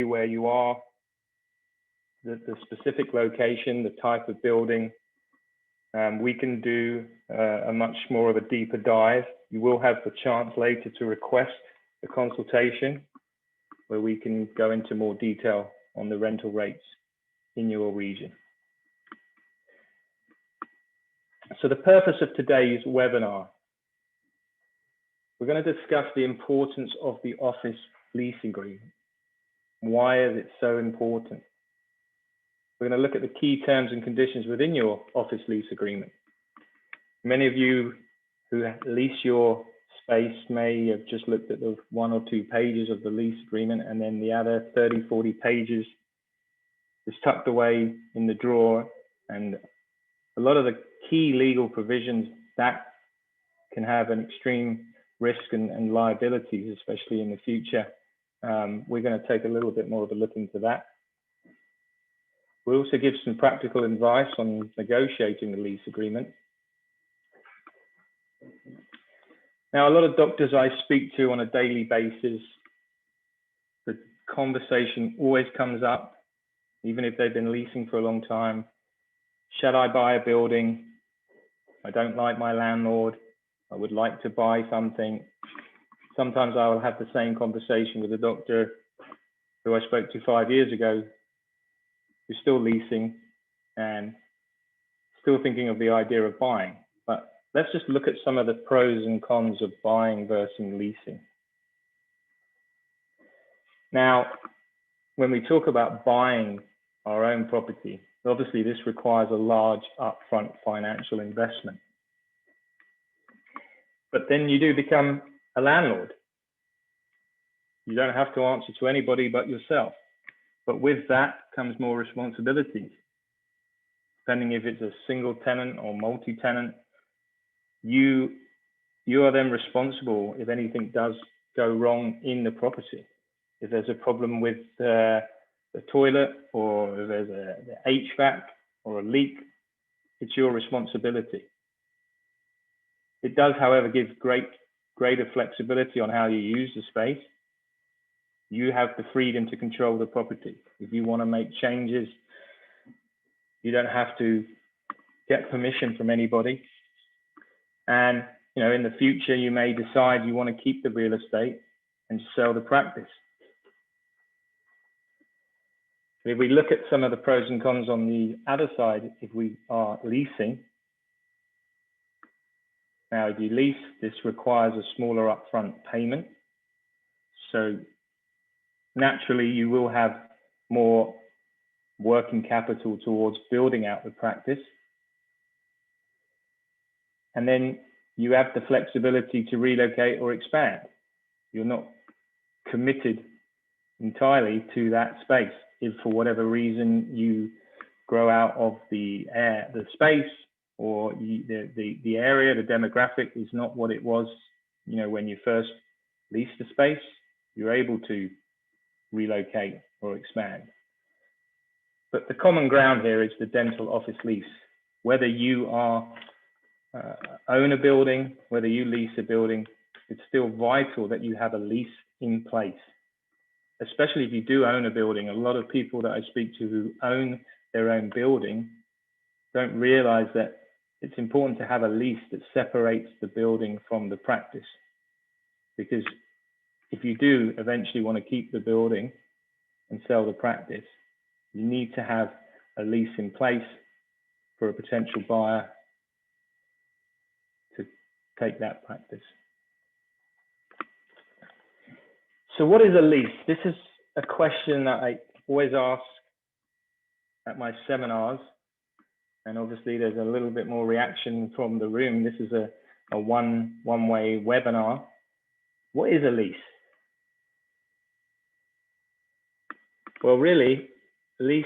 where you are, the specific location, the type of building. We can do a much more of a deeper dive. You will have the chance later to request a consultation where we can go into more detail on the rental rates in your region. So the purpose of today's webinar, we're going to discuss the importance of the office lease agreement. Why is it so important? We're going to look at the key terms and conditions within your office lease agreement. Many of you who lease your space may have just looked at the 1 or 2 pages of the lease agreement, and then the other 30, 40 pages is tucked away in the drawer. And a lot of the key legal provisions that can have an extreme risk and liabilities, especially in the future. We're going to take a little bit more of a look into that. We'll also give some practical advice on negotiating the lease agreement. Now, a lot of doctors I speak to on a daily basis, the conversation always comes up, even if they've been leasing for a long time. Should I buy a building? I don't like my landlord. I would like to buy something. Sometimes I will have the same conversation with a doctor who I spoke to 5 years ago, who's still leasing and still thinking of the idea of buying. But let's just look at some of the pros and cons of buying versus leasing. Now, when we talk about buying our own property, obviously this requires a large upfront financial investment. But then you do become a landlord. You don't have to answer to anybody but yourself. But with that comes more responsibilities. Depending if it's a single tenant or multi-tenant, you are then responsible if anything does go wrong in the property. If there's a problem with the toilet, or if there's the HVAC or a leak, it's your responsibility. It does, however, give greater flexibility on how you use the space. You have the freedom to control the property. If you want to make changes, you don't have to get permission from anybody. And in the future, you may decide you want to keep the real estate and sell the practice. If we look at some of the pros and cons on the other side, if we are leasing, now if you lease, this requires a smaller upfront payment. So naturally, you will have more working capital towards building out the practice. And then you have the flexibility to relocate or expand. You're not committed entirely to that space. If for whatever reason you grow out of the space, or the area, the demographic is not what it was, when you first leased the space, you're able to relocate or expand. But the common ground here is the dental office lease. Whether you own a building, whether you lease a building, it's still vital that you have a lease in place. Especially if you do own a building. A lot of people that I speak to who own their own building don't realize that it's important to have a lease that separates the building from the practice. Because if you do eventually want to keep the building and sell the practice, you need to have a lease in place for a potential buyer to take that practice. So what is a lease? This is a question that I always ask at my seminars. And obviously there's a little bit more reaction from the room. This is a one-way webinar. What is a lease? Well, really, a lease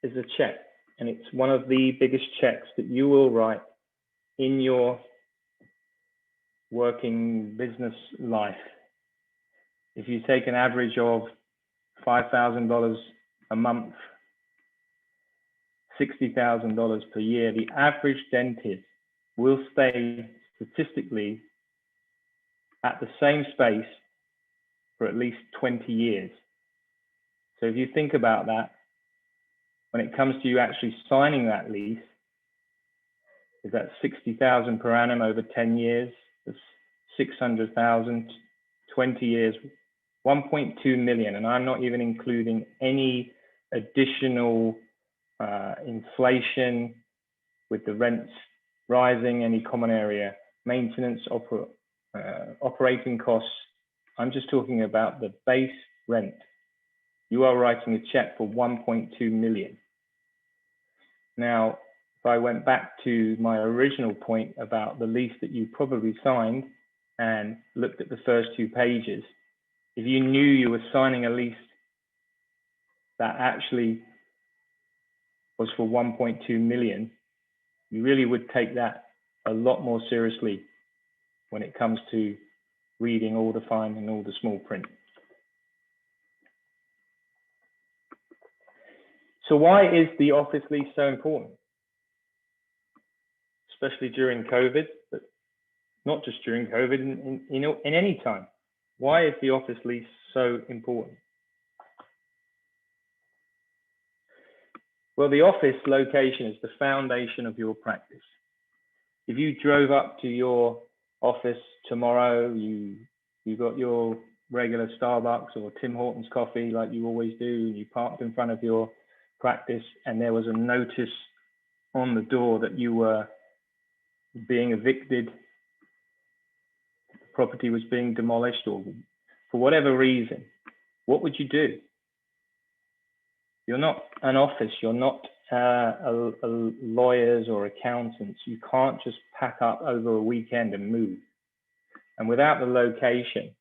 is a check, and it's one of the biggest checks that you will write in your working business life. If you take an average of $5,000 a month, $60,000 per year, the average dentist will stay statistically at the same space for at least 20 years. So if you think about that, when it comes to you actually signing that lease, is that 60,000 per annum over 10 years? That's 600,000, 20 years, 1.2 million. And I'm not even including any additional inflation with the rents rising, any common area maintenance, operating costs. I'm just talking about the base rent. You are writing a check for 1.2 million. Now, if I went back to my original point about the lease that you probably signed and looked at the first 2 pages, if you knew you were signing a lease that actually was for 1.2 million, you really would take that a lot more seriously when it comes to reading all the fine and all the small print. So why is the office lease so important? Especially during COVID, but not just during COVID, in any time. Why is the office lease so important? Well, the office location is the foundation of your practice. If you drove up to your office tomorrow, you got your regular Starbucks or Tim Hortons coffee like you always do, and you parked in front of your practice, and there was a notice on the door that you were being evicted, the property was being demolished, or for whatever reason, what would you do? You're not an office, you're not lawyers or accountants. You can't just pack up over a weekend and move. And without the location,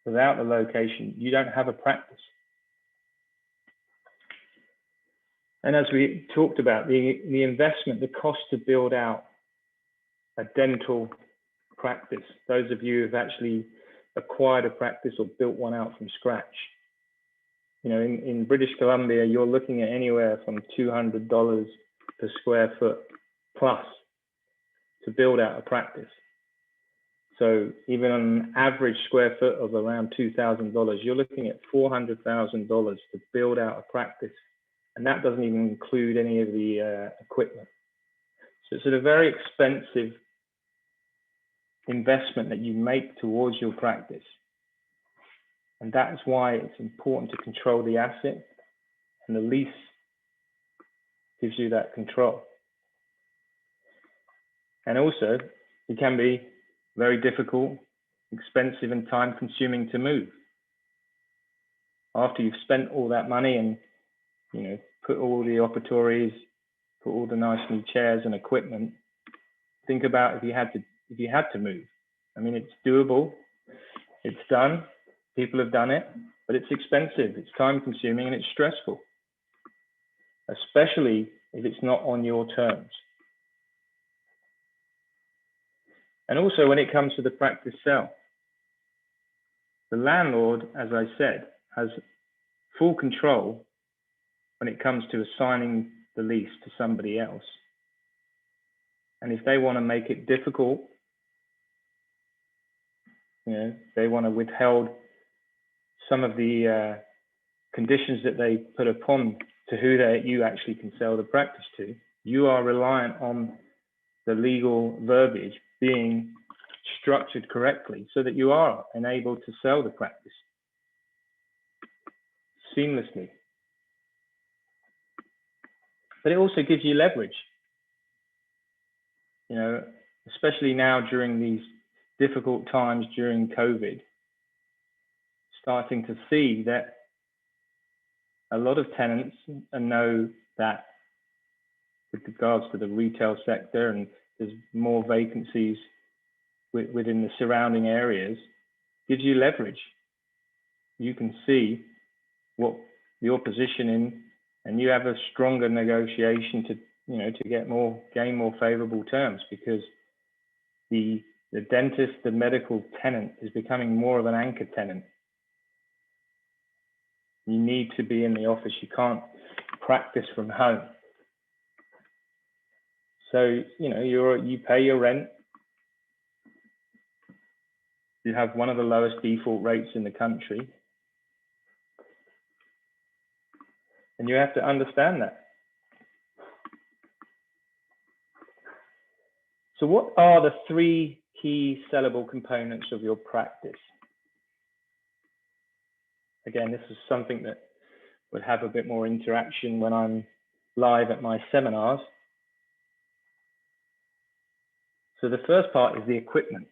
you don't have a practice. And as we talked about, the investment, the cost to build out a dental practice, those of you who've actually acquired a practice or built one out from scratch, you know, in British Columbia, you're looking at anywhere from $200 per square foot plus to build out a practice. So even on an average square foot of around $2,000, you're looking at $400,000 to build out a practice. And that doesn't even include any of the equipment. So it's a very expensive investment that you make towards your practice. And that's why it's important to control the asset, and the lease gives you that control. And also, it can be very difficult, expensive, and time-consuming to move. After you've spent all that money and, you know, put all the operatories, put all the nice new chairs and equipment, think about if you had to move. I mean, it's doable, it's done, people have done it, but it's expensive, it's time-consuming, and it's stressful, especially if it's not on your terms. And also when it comes to the practice sale, the landlord, as I said, has full control when it comes to assigning the lease to somebody else. And if they want to make it difficult, you know, they want to withhold some of the conditions that they put upon to who you actually can sell the practice to, you are reliant on the legal verbiage being structured correctly so that you are enabled to sell the practice seamlessly. But it also gives you leverage, you know, especially now during these difficult times during COVID, starting to see that a lot of tenants know that with regards to the retail sector, and there's more vacancies within the surrounding areas, gives you leverage. You can see what your position in, and you have a stronger negotiation to, you know, to gain more favorable terms, because the dentist, the medical tenant is becoming more of an anchor tenant. You need to be in the office. You can't practice from home. So, you know, you pay your rent. You have one of the lowest default rates in the country. And you have to understand that. So what are the 3 key sellable components of your practice? Again, this is something that would have a bit more interaction when I'm live at my seminars. So the first part is the equipment.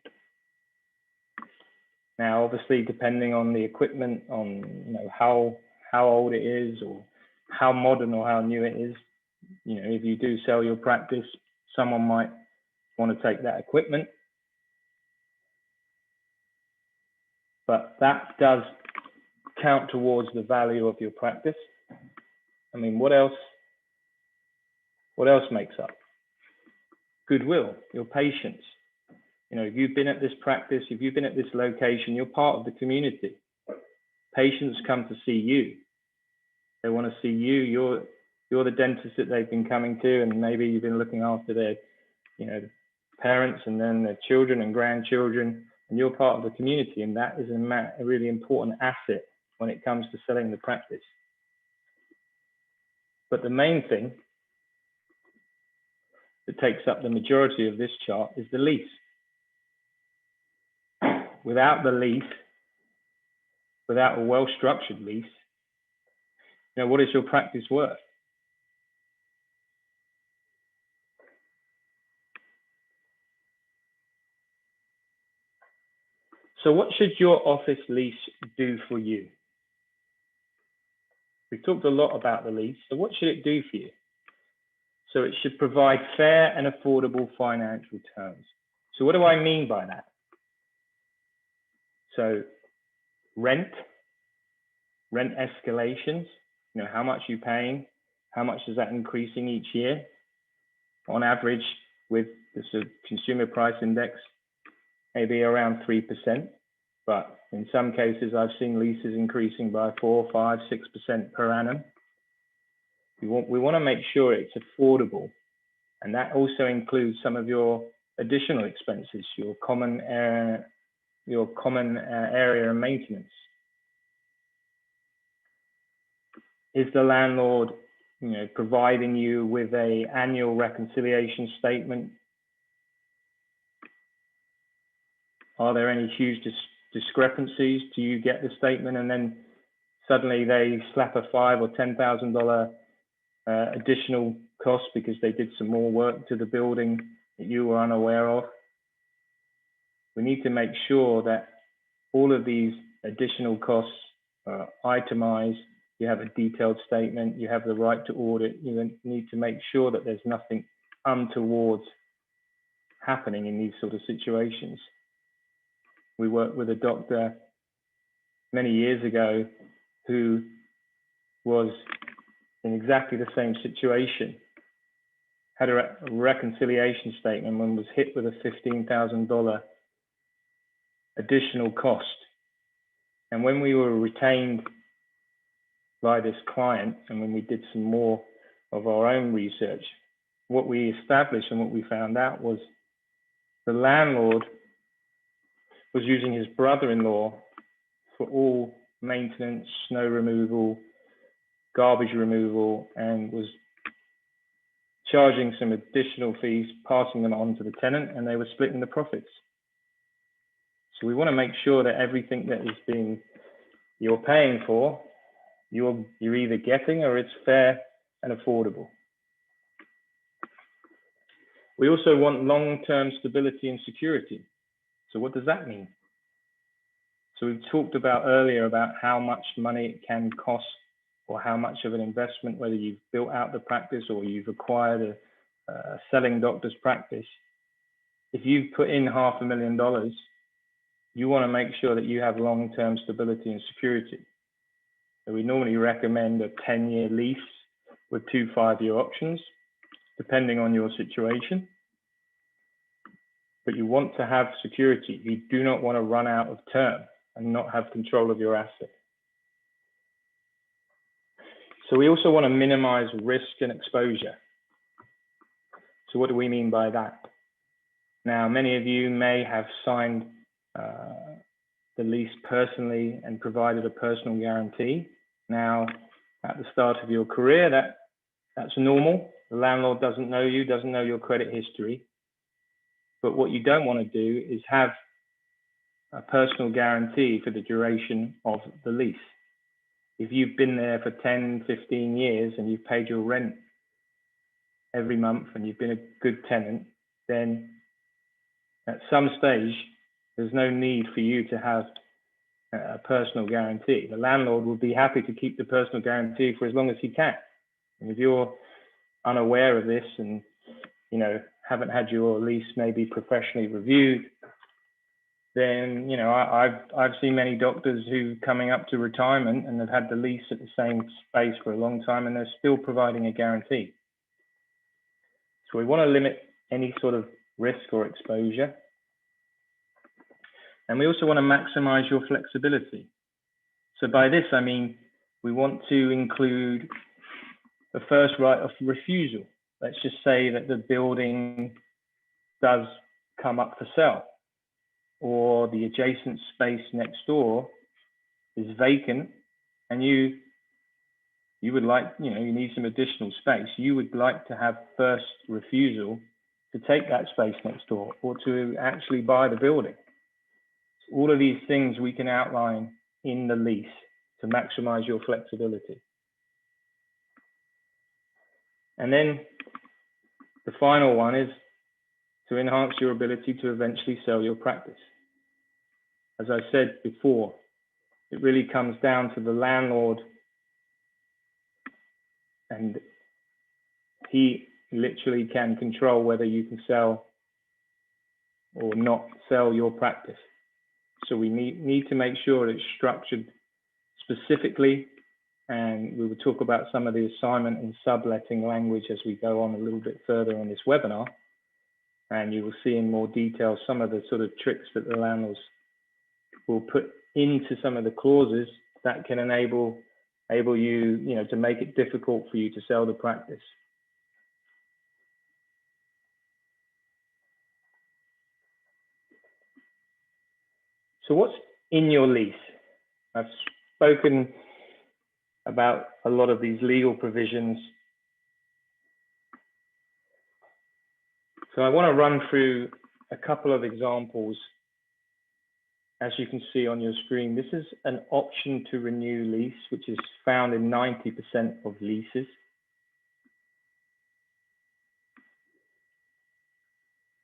Now, obviously, depending on the equipment, on how old it is, or how modern or how new it is, if you do sell your practice, someone might want to take that equipment. But that does count towards the value of your practice. I mean, what else makes up? Goodwill, your patience. If you've been at this practice, if you've been at this location, you're part of the community. Patients come to see you. They want to see you. You're the dentist that they've been coming to, and maybe you've been looking after their, parents and then their children and grandchildren, and you're part of the community, and that is a really important asset when it comes to selling the practice. But the main thing that takes up the majority of this chart is the lease. Without the lease, without a well-structured lease, what is your practice worth? So what should your office lease do for you? We've talked a lot about the lease, so what should it do for you? So it should provide fair and affordable financial terms. So what do I mean by that? So rent escalations, how much you're paying, how much is that increasing each year? On average, with the consumer price index, maybe around 3%. But in some cases, I've seen leases increasing by 4, 5, 6% per annum. We want to make sure it's affordable. And that also includes some of your additional expenses, your common area and maintenance. Is the landlord, providing you with an annual reconciliation statement? Are there any huge discrepancies? Do you get the statement and then suddenly they slap a $5,000 or $10,000 additional cost because they did some more work to the building that you were unaware of? We need to make sure that all of these additional costs are itemized. You have a detailed statement, you have the right to audit. You need to make sure that there's nothing untoward happening in these sort of situations. We worked with a doctor many years ago who was in exactly the same situation, had a reconciliation statement and was hit with a $15,000 additional cost. And when we were retained by this client, and when we did some more of our own research, what we established and what we found out was the landlord was using his brother-in-law for all maintenance, snow removal, garbage removal, and was charging some additional fees, passing them on to the tenant, and they were splitting the profits. So we want to make sure that everything that is you're paying for, you're either getting or it's fair and affordable. We also want long-term stability and security. So what does that mean? So we've talked about earlier about how much money it can cost, or how much of an investment, whether you've built out the practice or you've acquired a selling doctor's practice. If you've put in $500,000, you want to make sure that you have long-term stability and security. So we normally recommend a 10-year lease with 2 5-year options, depending on your situation. But you want to have security. You do not want to run out of term and not have control of your asset. So we also want to minimize risk and exposure. So what do we mean by that? Now, many of you may have signed the lease personally and provided a personal guarantee. Now, at the start of your career, that's normal. The landlord doesn't know you, doesn't know your credit history. But what you don't want to do is have a personal guarantee for the duration of the lease. If you've been there for 10, 15 years and you've paid your rent every month and you've been a good tenant, then at some stage, there's no need for you to have a personal guarantee. The landlord will be happy to keep the personal guarantee for as long as he can. And if you're unaware of this and haven't had your lease maybe professionally reviewed, then I've seen many doctors who coming up to retirement and have had the lease at the same space for a long time and they're still providing a guarantee. So we want to limit any sort of risk or exposure. And we also want to maximize your flexibility. So by this, I mean, we want to include the first right of refusal. Let's just say that the building does come up for sale, or the adjacent space next door is vacant and you would like, you need some additional space. You would like to have first refusal to take that space next door or to actually buy the building. All of these things we can outline in the lease to maximize your flexibility. And then the final one is to enhance your ability to eventually sell your practice. As I said before, it really comes down to the landlord, and he literally can control whether you can sell or not sell your practice. So we need to make sure it's structured specifically, and we will talk about some of the assignment and subletting language as we go on a little bit further on this webinar, and you will see in more detail some of the sort of tricks that the landlords will put into some of the clauses that can enable you, to make it difficult for you to sell the practice. So what's in your lease? I've spoken about a lot of these legal provisions. So I want to run through a couple of examples. As you can see on your screen, this is an option to renew lease, which is found in 90% of leases.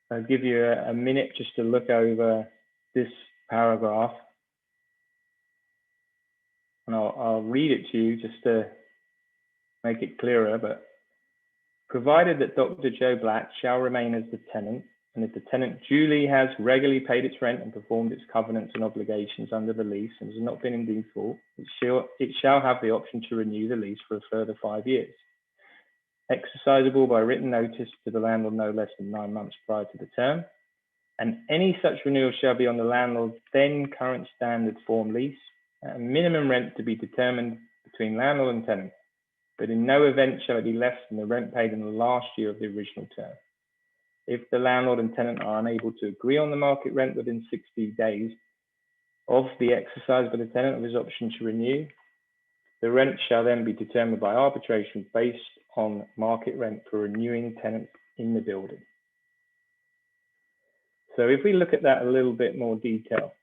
I'll give you a minute just to look over this paragraph. And I'll read it to you just to make it clearer. But provided that Dr. Joe Black shall remain as the tenant, and if the tenant duly has regularly paid its rent and performed its covenants and obligations under the lease and has not been in default, it shall have the option to renew the lease for a further 5 years, exercisable by written notice to the landlord no less than 9 months prior to the term. And any such renewal shall be on the landlord's then current standard form lease at a minimum rent to be determined between landlord and tenant, but in no event shall it be less than the rent paid in the last year of the original term. If the landlord and tenant are unable to agree on the market rent within 60 days of the exercise by the tenant of his option to renew, the rent shall then be determined by arbitration based on market rent for renewing tenants in the building. So if we look at that a little bit more detail.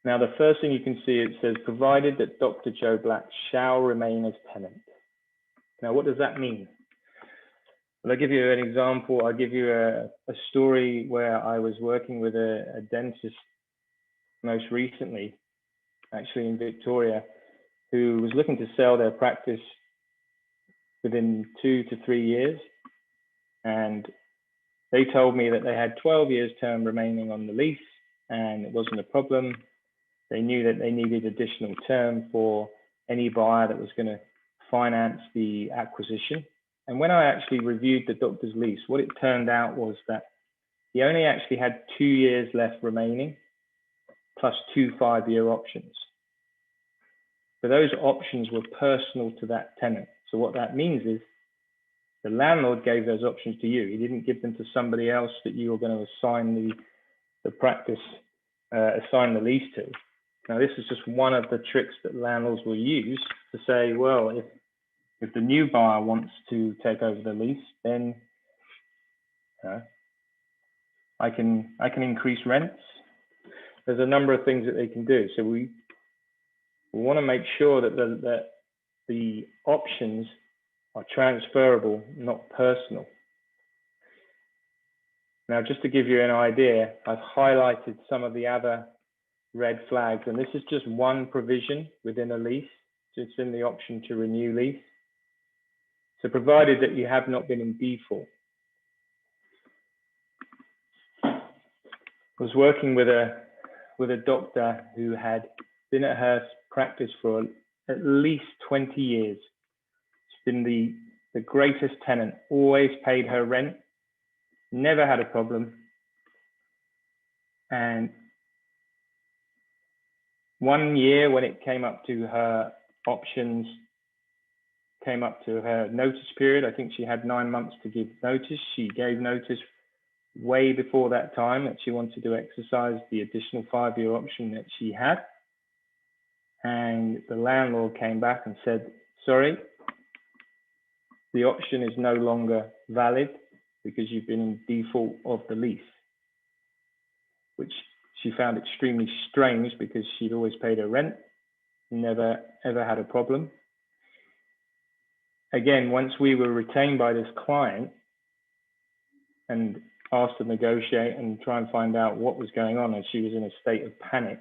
Now, the first thing you can see, it says, provided that Dr. Joe Black shall remain as tenant. Now, what does that mean? Well, I'll give you an example. I'll give you a story where I was working with a dentist most recently, actually in Victoria, who was looking to sell their practice within 2 to 3 years. And they told me that they had 12 years term remaining on the lease and it wasn't a problem. They knew that they needed additional term for any buyer that was going to finance the acquisition. And when I actually reviewed the doctor's lease, what it turned out was that he only actually had 2 years left remaining, plus 2 5-year options. But those options were personal to that tenant. So what that means is the landlord gave those options to you. He didn't give them to somebody else that you were going to assign the practice, assign the lease to. Now, this is just one of the tricks that landlords will use to say, well, if the new buyer wants to take over the lease, then I can increase rents. There's a number of things that they can do. So we want to make sure that the options are transferable, not personal. Now, just to give you an idea, I've highlighted some of the other red flags, and this is just one provision within a lease. So it's in the option to renew lease. So provided that you have not been in default. I was working with a doctor who had been at her practice for at least 20 years. She's been the greatest tenant, always paid her rent, never had a problem. And one year when it came up to her options, came up to her notice period, I think she had 9 months to give notice. She gave notice way before that time that she wanted to exercise the additional 5-year option that she had. And the landlord came back and said, sorry, the option is no longer valid because you've been in default of the lease, which she found extremely strange because she'd always paid her rent, never ever had a problem. Again, once we were retained by this client and asked to negotiate and try and find out what was going on, and she was in a state of panic,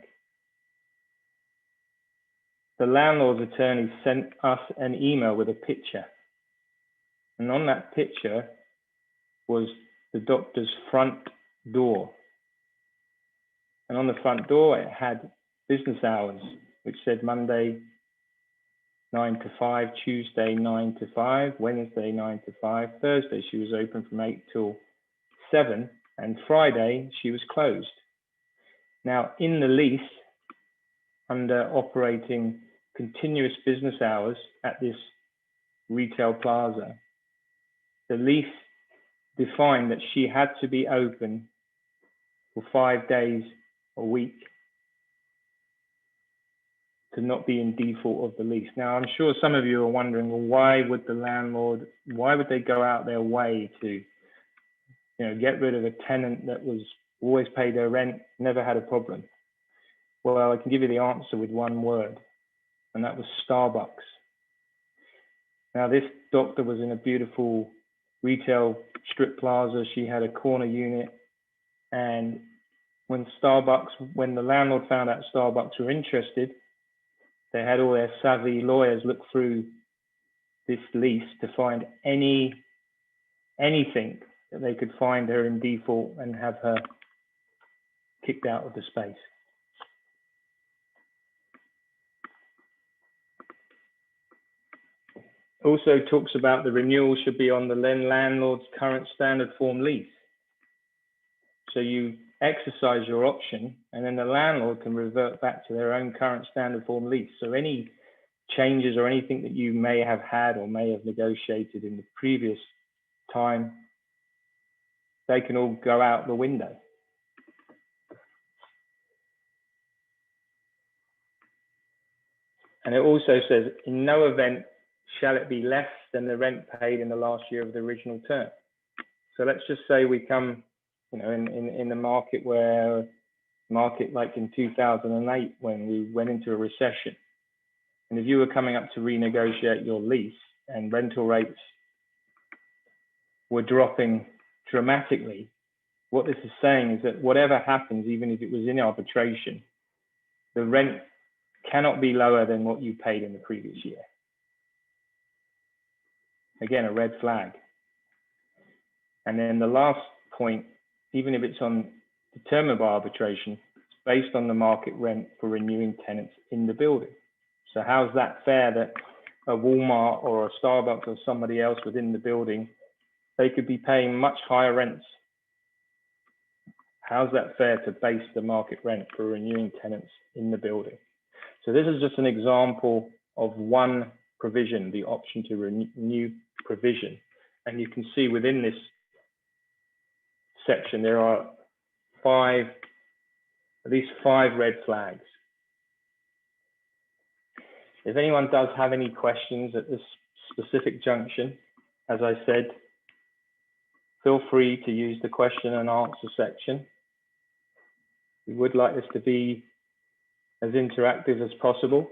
the landlord's attorney sent us an email with a picture. And on that picture was the doctor's front door. And on the front door, it had business hours, which said Monday 9 to 5, Tuesday 9 to 5, Wednesday 9 to 5, Thursday she was open from 8 till 7, and Friday she was closed. Now, in the lease, under operating continuous business hours at this retail plaza, the lease defined that she had to be open for 5 days a week to not be in default of the lease. Now, I'm sure some of you are wondering, well, why would they go out their way to, get rid of a tenant that was always paid their rent, never had a problem? Well, I can give you the answer with one word, and that was Starbucks. Now, this doctor was in a beautiful retail strip plaza. She had a corner unit, and when the landlord found out Starbucks were interested, they had all their savvy lawyers look through this lease to find anything that they could find her in default and have her kicked out of the space. Also talks about the renewal should be on the landlord's current standard form lease. So you exercise your option, and then the landlord can revert back to their own current standard form lease. So any changes or anything that you may have had or may have negotiated in the previous time, they can all go out the window. And it also says, in no event shall it be less than the rent paid in the last year of the original term. So let's just say we come, in the market like in 2008, when we went into a recession. And if you were coming up to renegotiate your lease and rental rates were dropping dramatically, what this is saying is that whatever happens, even if it was in arbitration, the rent cannot be lower than what you paid in the previous year. Again, a red flag. And then the last point, even if it's determined by arbitration, it's based on the market rent for renewing tenants in the building. So how's that fair that a Walmart or a Starbucks or somebody else within the building, they could be paying much higher rents? How's that fair to base the market rent for renewing tenants in the building? So this is just an example of one provision, the option to renew provision. And you can see within this section, there are at least five red flags. If anyone does have any questions at this specific junction, as I said, feel free to use the question and answer section. We would like this to be as interactive as possible.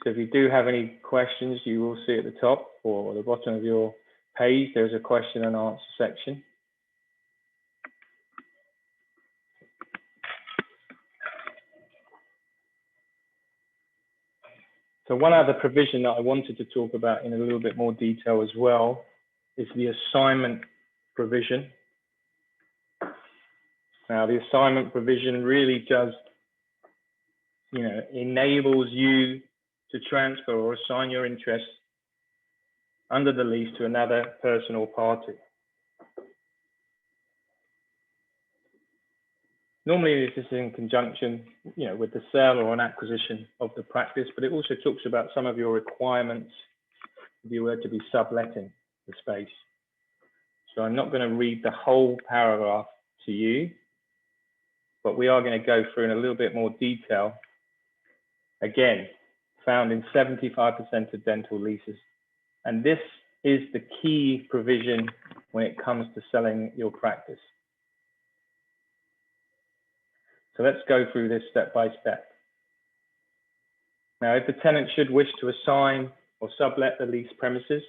So if you do have any questions, you will see at the top or the bottom of your page, there's a question and answer section. So one other provision that I wanted to talk about in a little bit more detail as well is the assignment provision. Now, the assignment provision really does, enables you to transfer or assign your interest under the lease to another person or party. Normally, this is in conjunction, with the sale or an acquisition of the practice, but it also talks about some of your requirements if you were to be subletting the space. So I'm not going to read the whole paragraph to you, but we are going to go through in a little bit more detail. Again, found in 75% of dental leases. And this is the key provision when it comes to selling your practice. So let's go through this step by step. Now, if the tenant should wish to assign or sublet the lease premises,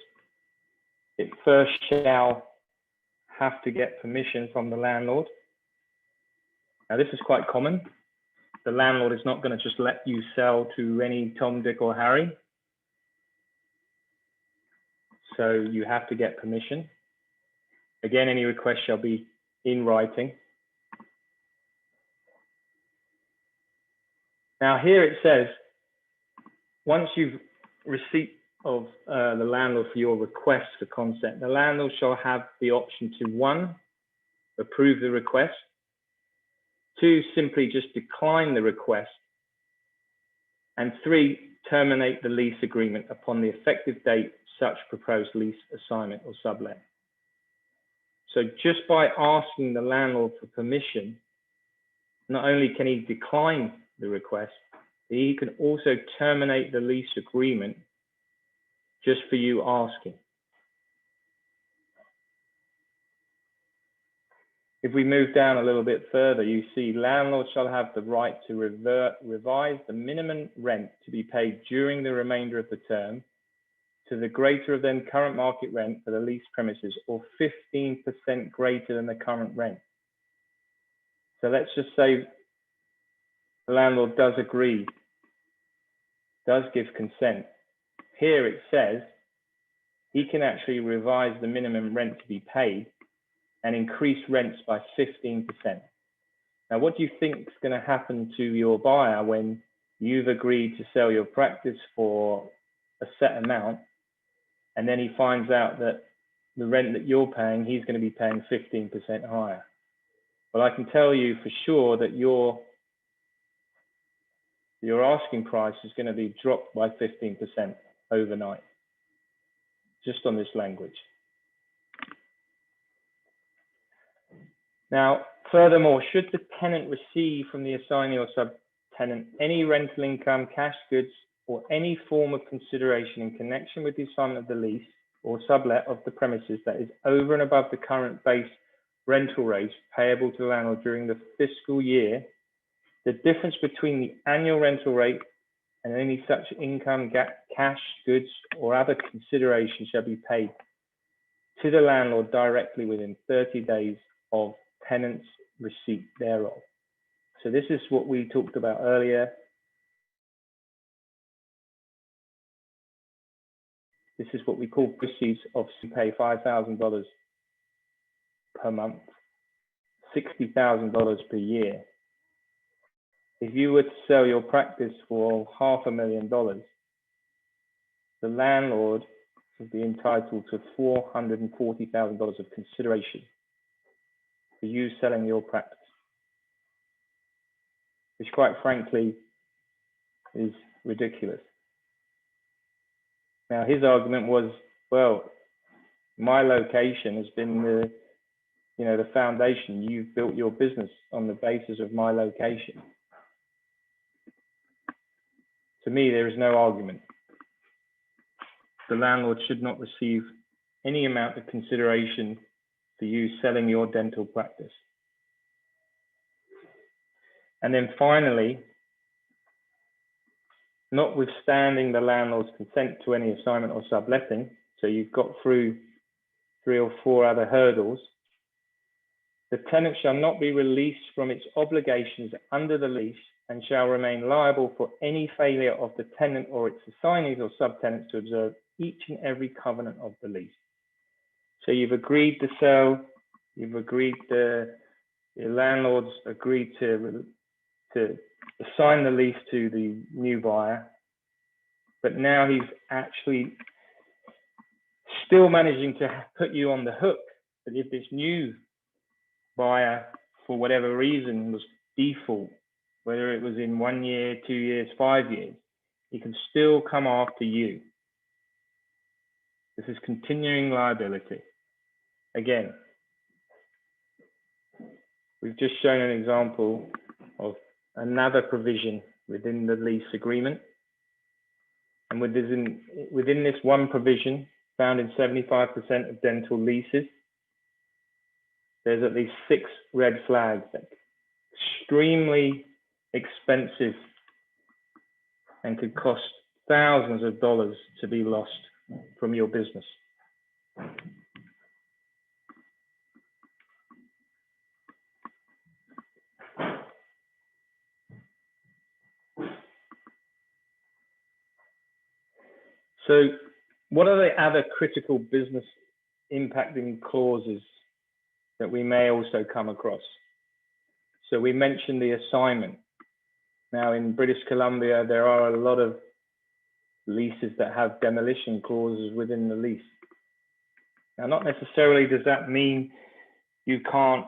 it first shall have to get permission from the landlord. Now, this is quite common. The landlord is not going to just let you sell to any Tom, Dick, or Harry. So you have to get permission. Again, any request shall be in writing. Now here it says, once you've receipt of the landlord for your request for consent, the landlord shall have the option to 1, approve the request, 2, simply just decline the request, and 3, terminate the lease agreement upon the effective date of such proposed lease assignment or sublet. So just by asking the landlord for permission, not only can he decline the request, he can also terminate the lease agreement just for you asking. If we move down a little bit further, you see landlord shall have the right to revise the minimum rent to be paid during the remainder of the term to the greater than current market rent for the lease premises, or 15% greater than the current rent. So let's just say the landlord does agree, does give consent. Here it says he can actually revise the minimum rent to be paid and increase rents by 15%. Now, what do you think is going to happen to your buyer when you've agreed to sell your practice for a set amount, and then he finds out that the rent that you're paying, he's going to be paying 15% higher? Well, I can tell you for sure that your asking price is going to be dropped by 15% overnight, just on this language. Now, furthermore, should the tenant receive from the assignee or subtenant any rental income, cash goods, or any form of consideration in connection with the assignment of the lease or sublet of the premises that is over and above the current base rental rate payable to the landlord during the fiscal year, the difference between the annual rental rate and any such income, cash, goods, or other consideration shall be paid to the landlord directly within 30 days of tenant's receipt thereof. So this is what we talked about earlier. This is what we call proceeds of pay $5,000 per month, $60,000 per year. If you were to sell your practice for $500,000, the landlord would be entitled to $440,000 of consideration for you selling your practice, which quite frankly is ridiculous. Now, his argument was, well, my location has been the foundation. You've built your business on the basis of my location. To me, there is no argument. The landlord should not receive any amount of consideration for you selling your dental practice. And then finally, notwithstanding the landlord's consent to any assignment or subletting, so you've got through 3 or 4 other hurdles, the tenant shall not be released from its obligations under the lease and shall remain liable for any failure of the tenant or its assignees or subtenants to observe each and every covenant of the lease. So you've agreed to sell, you've agreed your landlord's agreed to assign the lease to the new buyer, but now he's actually still managing to put you on the hook that if this new buyer, for whatever reason, was default, whether it was in 1 year, 2 years, 5 years, he can still come after you. This is continuing liability. Again, we've just shown an example of another provision within the lease agreement. And within this one provision, found in 75% of dental leases, there's at least 6 red flags that are extremely expensive and could cost thousands of dollars to be lost from your business. So what are the other critical business impacting clauses that we may also come across? So we mentioned the assignment. Now in British Columbia, there are a lot of leases that have demolition clauses within the lease. Now, not necessarily does that mean you can't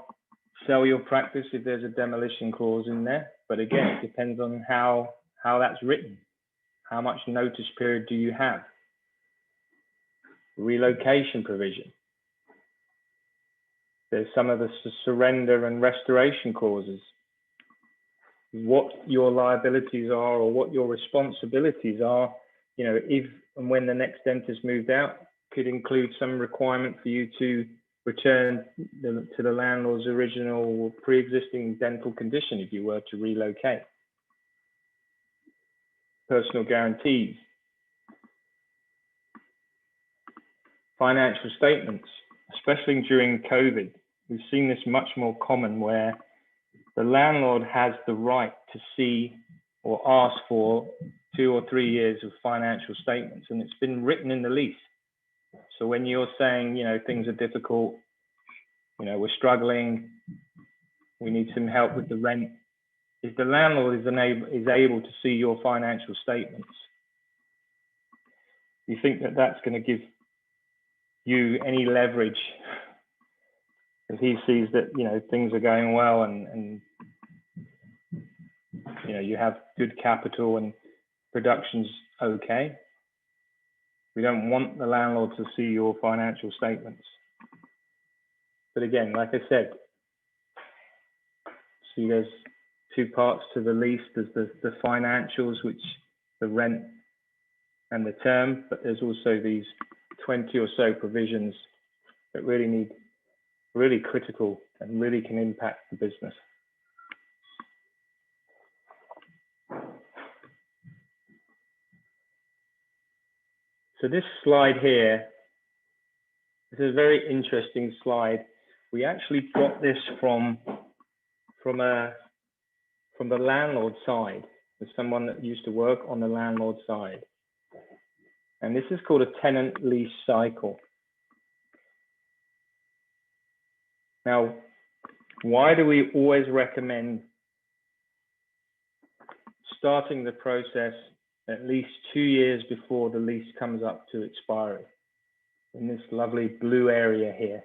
sell your practice if there's a demolition clause in there, but again, it depends on how that's written. How much notice period do you have? Relocation provision. There's some of the surrender and restoration clauses. What your liabilities are or what your responsibilities are, you know, if and when the next dentist moved out, could include some requirement for you to return to the landlord's original pre-existing dental condition if you were to relocate. Personal guarantees. Financial statements, especially during COVID. We've seen this much more common where the landlord has the right to see or ask for 2 or 3 years of financial statements, and it's been written in the lease. So when you're saying, you know, things are difficult, you know, we're struggling, we need some help with the rent, if the landlord is able to see your financial statements, you think that that's going to give you any leverage if he sees that, you know, things are going well and you know, you have good capital and production's okay. We don't want the landlord to see your financial statements. But again, like I said, see there's 2 parts to the lease. There's the financials, which the rent and the term, but there's also these 20 or so provisions that really critical and really can impact the business. So this slide here, this is a very interesting slide. We actually got this from the landlord side, with someone that used to work on the landlord side. And this is called a tenant lease cycle. Now, why do we always recommend starting the process at least 2 years before the lease comes up to expiry in this lovely blue area here?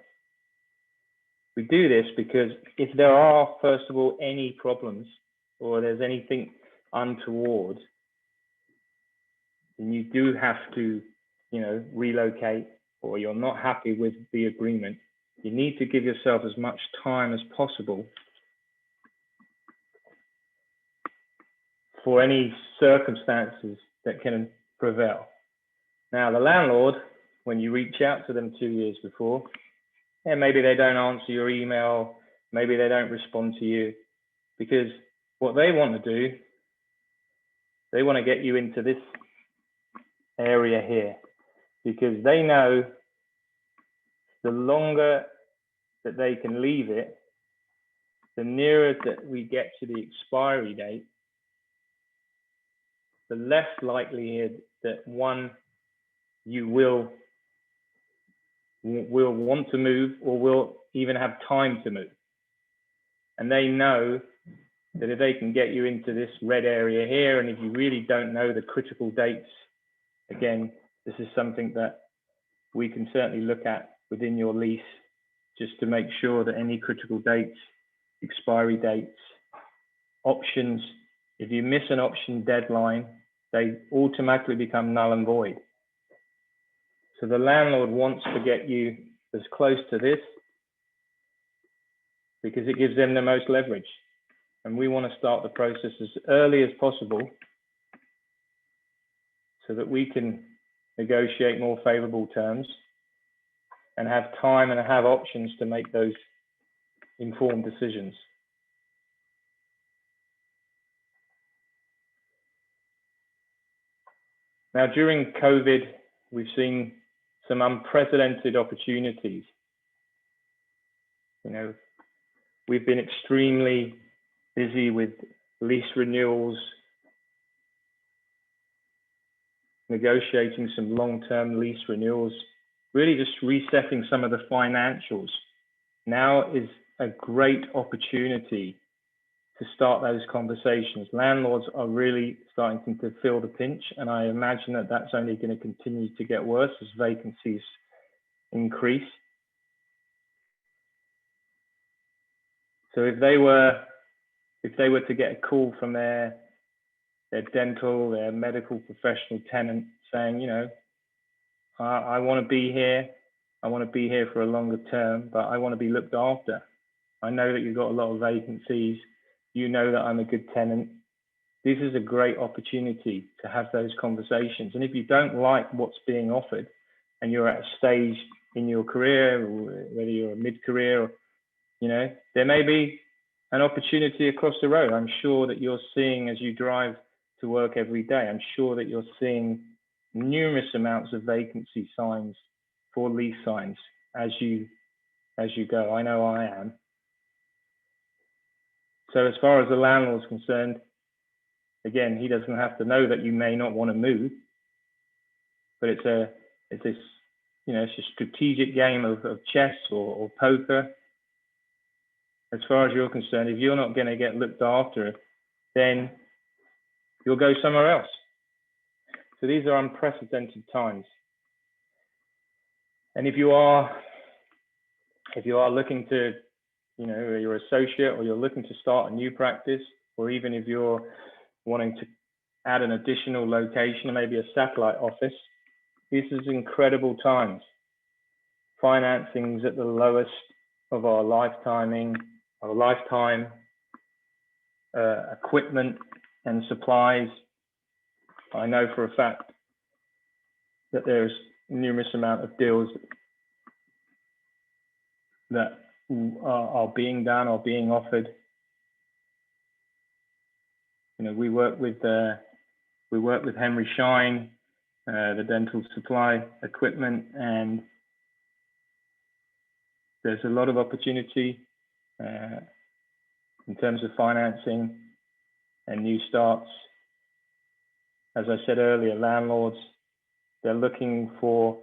We do this because if there are, first of all, any problems or there's anything untoward, then you do have to, you know, relocate, or you're not happy with the agreement, you need to give yourself as much time as possible for any circumstances that can prevail. Now, the landlord, when you reach out to them 2 years before, yeah, maybe they don't answer your email, maybe they don't respond to you, because what they want to do, they want to get you into this area here, because they know the longer that they can leave it, the nearer that we get to the expiry date, the less likelihood that you will want to move or will even have time to move. And they know that if they can get you into this red area here, and if you really don't know the critical dates, again, this is something that we can certainly look at within your lease, just to make sure that any critical dates, expiry dates, options, if you miss an option deadline, they automatically become null and void. So the landlord wants to get you as close to this because it gives them the most leverage. And we want to start the process as early as possible so that we can negotiate more favorable terms and have time and have options to make those informed decisions. Now, during COVID, we've seen some unprecedented opportunities. You know, we've been extremely busy with lease renewals, negotiating some long-term lease renewals, really just resetting some of the financials. Now is a great opportunity to start those conversations. Landlords are really starting to feel the pinch, and I imagine that that's only going to continue to get worse as vacancies increase. So if they were to get a call from their dental, their medical professional tenant saying, you know, I want to be here, I want to be here for a longer term, but I want to be looked after. I know that you've got a lot of vacancies. You know that I'm a good tenant. This is a great opportunity to have those conversations. And if you don't like what's being offered and you're at a stage in your career, whether you're a mid-career, or, you know, there may be an opportunity across the road. I'm sure that you're seeing as you drive to work every day, I'm sure that you're seeing numerous amounts of vacancy signs for lease signs as you go. I know I am. So as far as the landlord's concerned, again, he doesn't have to know that you may not want to move, but it's a strategic game of chess or poker. As far as you're concerned, if you're not going to get looked after, then you'll go somewhere else. So these are unprecedented times. And if you are looking to, you know, you're an associate or you're looking to start a new practice, or even if you're wanting to add an additional location, maybe a satellite office, this is incredible times. Financing's at the lowest of our lifetime, equipment and supplies. I know for a fact that there's numerous amount of deals that are being done or being offered. You know, we work with Henry Schein, the dental supply equipment, and there's a lot of opportunity in terms of financing and new starts. As I said earlier, landlords, they're looking for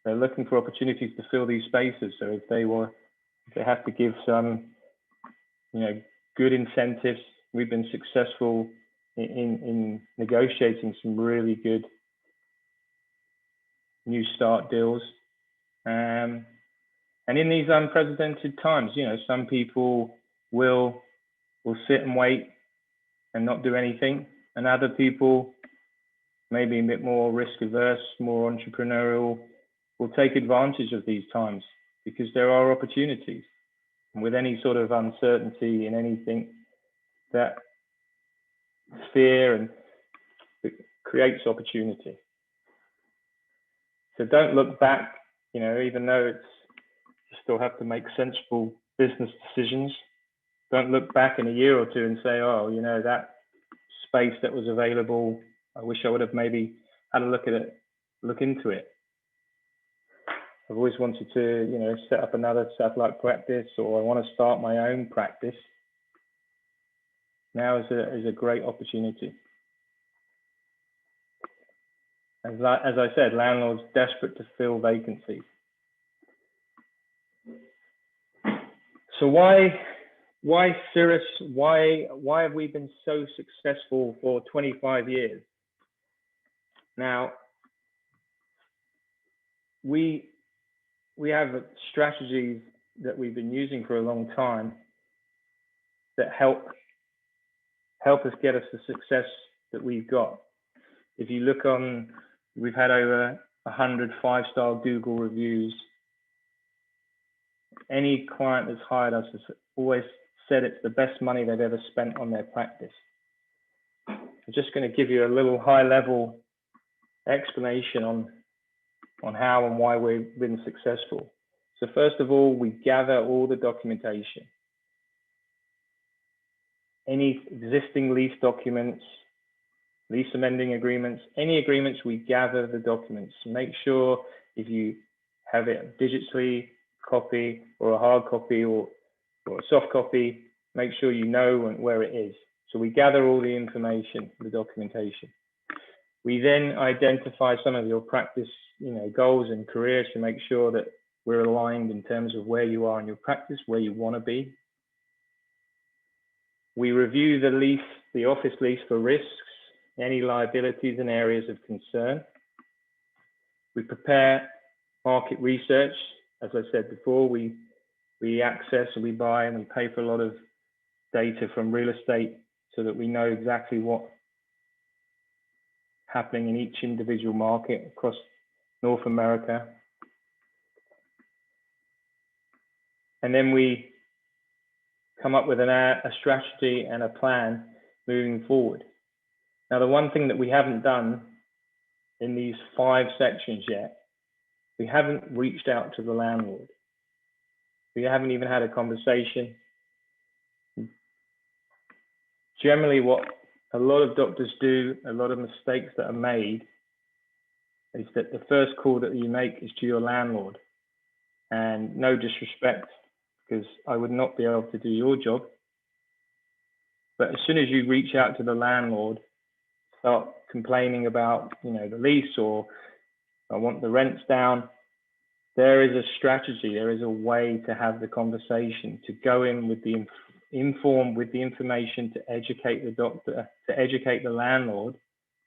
opportunities to fill these spaces. So if they have to give some, you know, good incentives, we've been successful in negotiating some really good new start deals. And in these unprecedented times, you know, some people will sit and wait and not do anything, and other people, maybe a bit more risk averse, more entrepreneurial, will take advantage of these times because there are opportunities. And with any sort of uncertainty in anything, that sphere, and it creates opportunity. So don't look back, you know, even though you still have to make sensible business decisions. Don't look back in a year or two and say, oh, you know, that space that was available, I wish I would have maybe had a look at it, look into it. I've always wanted to, you know, set up another satellite practice, or I want to start my own practice. Now is a great opportunity. As I said, landlords desperate to fill vacancies. So why Cirrus? Why have we been so successful for 25 years? Now, we have strategies that we've been using for a long time that help us get us the success that we've got. If you look on, we've had over 100 5-star Google reviews. Any client that's hired us has always said it's the best money they've ever spent on their practice. I'm just going to give you a little high-level explanation on how and why we've been successful. So first of all, we gather all the documentation. Any existing lease documents, lease amending agreements, any agreements, we gather the documents. Make sure if you have it digitally copy or a hard copy or a soft copy, make sure you know where it is. So we gather all the information, the documentation. We then identify some of your practice, you know, goals and careers to make sure that we're aligned in terms of where you are in your practice, where you want to be. We review the lease, the office lease, for risks, any liabilities and areas of concern. We prepare market research. As I said before, we access and we buy and we pay for a lot of data from real estate so that we know exactly what's happening in each individual market across North America. And then we come up with a strategy and a plan moving forward. Now, the one thing that we haven't done in these 5 sections yet, we haven't reached out to the landlord. We haven't even had a conversation. Generally, what a lot of doctors do, a lot of mistakes that are made, is that the first call that you make is to your landlord. And no disrespect, because I would not be able to do your job. But as soon as you reach out to the landlord, start complaining about, you know, the lease, or I want the rents down, there is a strategy, there is a way to have the conversation, to go in with the informed with the information, to educate the doctor, to educate the landlord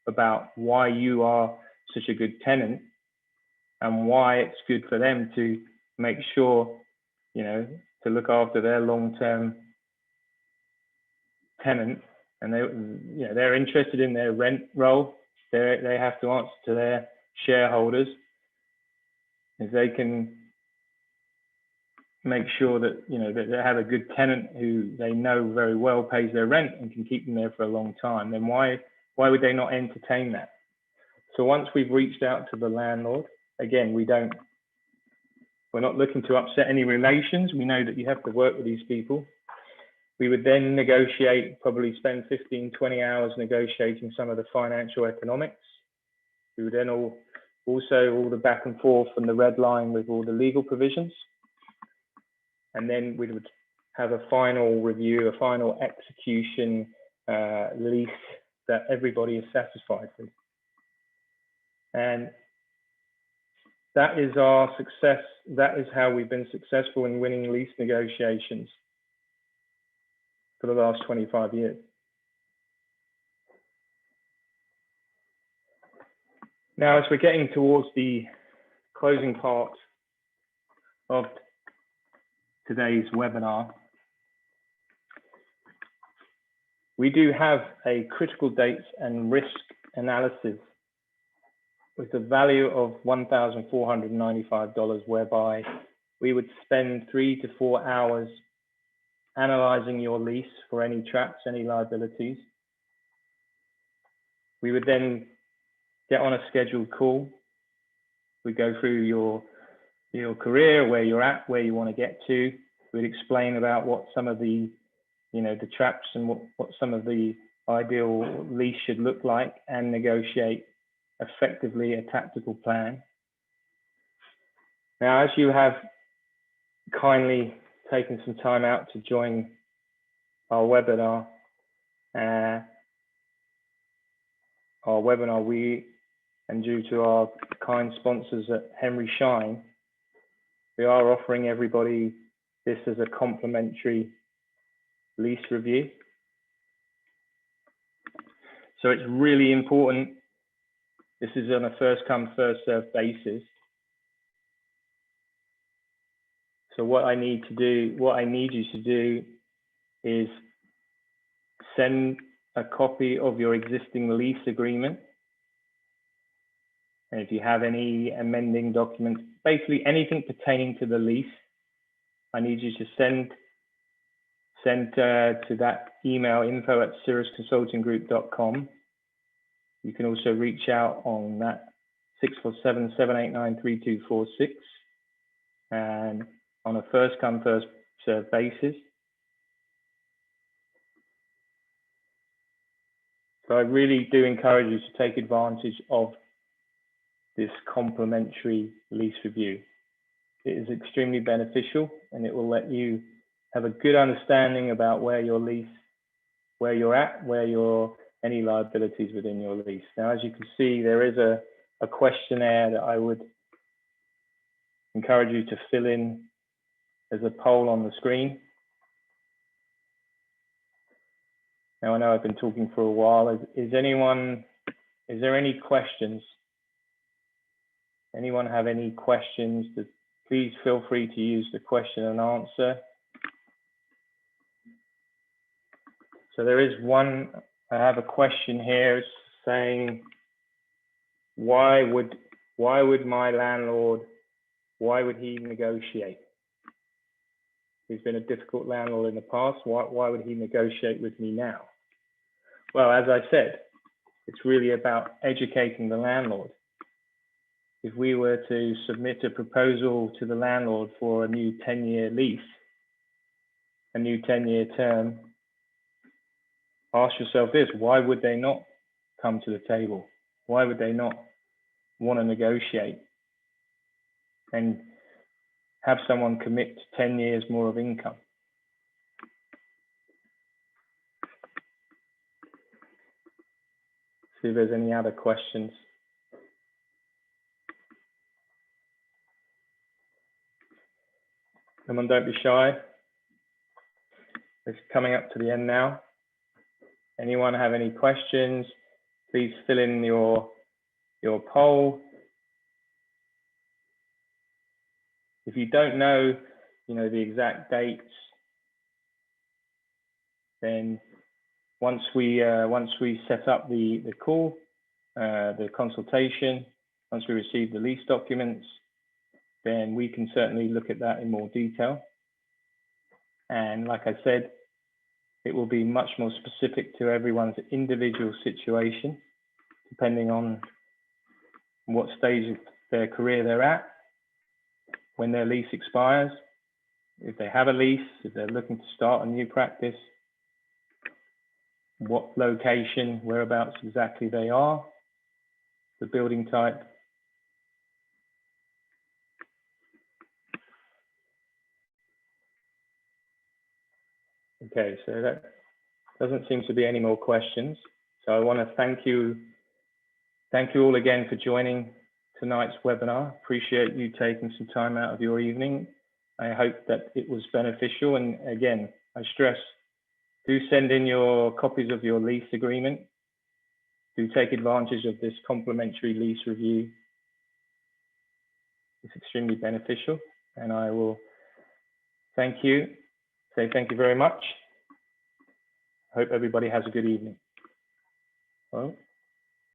about why you are such a good tenant and why it's good for them to make sure, you know, to look after their long-term tenant. And they, you know, they're interested in their rent roll. They have to answer to their shareholders. If they can make sure that, you know, that they have a good tenant who they know very well pays their rent and can keep them there for a long time, then why would they not entertain that? So once we've reached out to the landlord, again, we're not looking to upset any relations. We know that you have to work with these people. We would then negotiate, probably spend 15, 20 hours negotiating some of the financial economics. We would then also all the back and forth and the red line with all the legal provisions. And then we would have a final review, a final execution lease that everybody is satisfied with. And that is our success. That is how we've been successful in winning lease negotiations for the last 25 years. Now, as we're getting towards the closing part of today's webinar, we do have a critical dates and risk analysis with a value of $1,495, whereby we would spend 3 to 4 hours analyzing your lease for any traps, any liabilities. We would then get on a scheduled call. We go through your career, where you're at, where you want to get to. We'd explain about what some of the, the traps and what some of the ideal lease should look like, and negotiate effectively a tactical plan. Now, as you have kindly taken some time out to join our webinar, and due to our kind sponsors at Henry Schein, we are offering everybody this as a complimentary lease review. So it's really important. This is on a first come, first served basis. So what I need you to do is send a copy of your existing lease agreement. And if you have any amending documents, basically anything pertaining to the lease, I need you to send to that email, info@cirrusconsultinggroup.com. You can also reach out on that 647-789-3246, and on a first come, first served basis. So I really do encourage you to take advantage of this complimentary lease review. It is extremely beneficial, and it will let you have a good understanding about where your lease, where you're at, any liabilities within your lease. Now, as you can see, there is a questionnaire that I would encourage you to fill in. There's a poll on the screen. Now, I know I've been talking for a while. Is there any questions? Anyone have any questions? Please feel free to use the question and answer. So there is one, I have a question here saying, why would my landlord, why would he negotiate? He's been a difficult landlord in the past. Why would he negotiate with me now? Well, as I said, it's really about educating the landlord. If we were to submit a proposal to the landlord for a new 10-year lease, a new 10-year term, ask yourself this: why would they not come to the table? Why would they not want to negotiate and have someone commit to 10 years more of income? See if there's any other questions. Come on, don't be shy. It's coming up to the end now. Anyone have any questions? Please fill in your poll. If you don't know, the exact dates, then once we set up the call, the consultation, once we receive the lease documents, then we can certainly look at that in more detail. And like I said, it will be much more specific to everyone's individual situation, depending on what stage of their career they're at, when their lease expires, if they have a lease, if they're looking to start a new practice, what location, whereabouts exactly they are, the building type. Okay, so that doesn't seem to be any more questions. So I want to thank you all again for joining tonight's webinar. Appreciate you taking some time out of your evening. I hope that it was beneficial. And again, I stress, do send in your copies of your lease agreement. Do take advantage of this complimentary lease review. It's extremely beneficial, and I will say thank you very much. I hope everybody has a good evening. Well.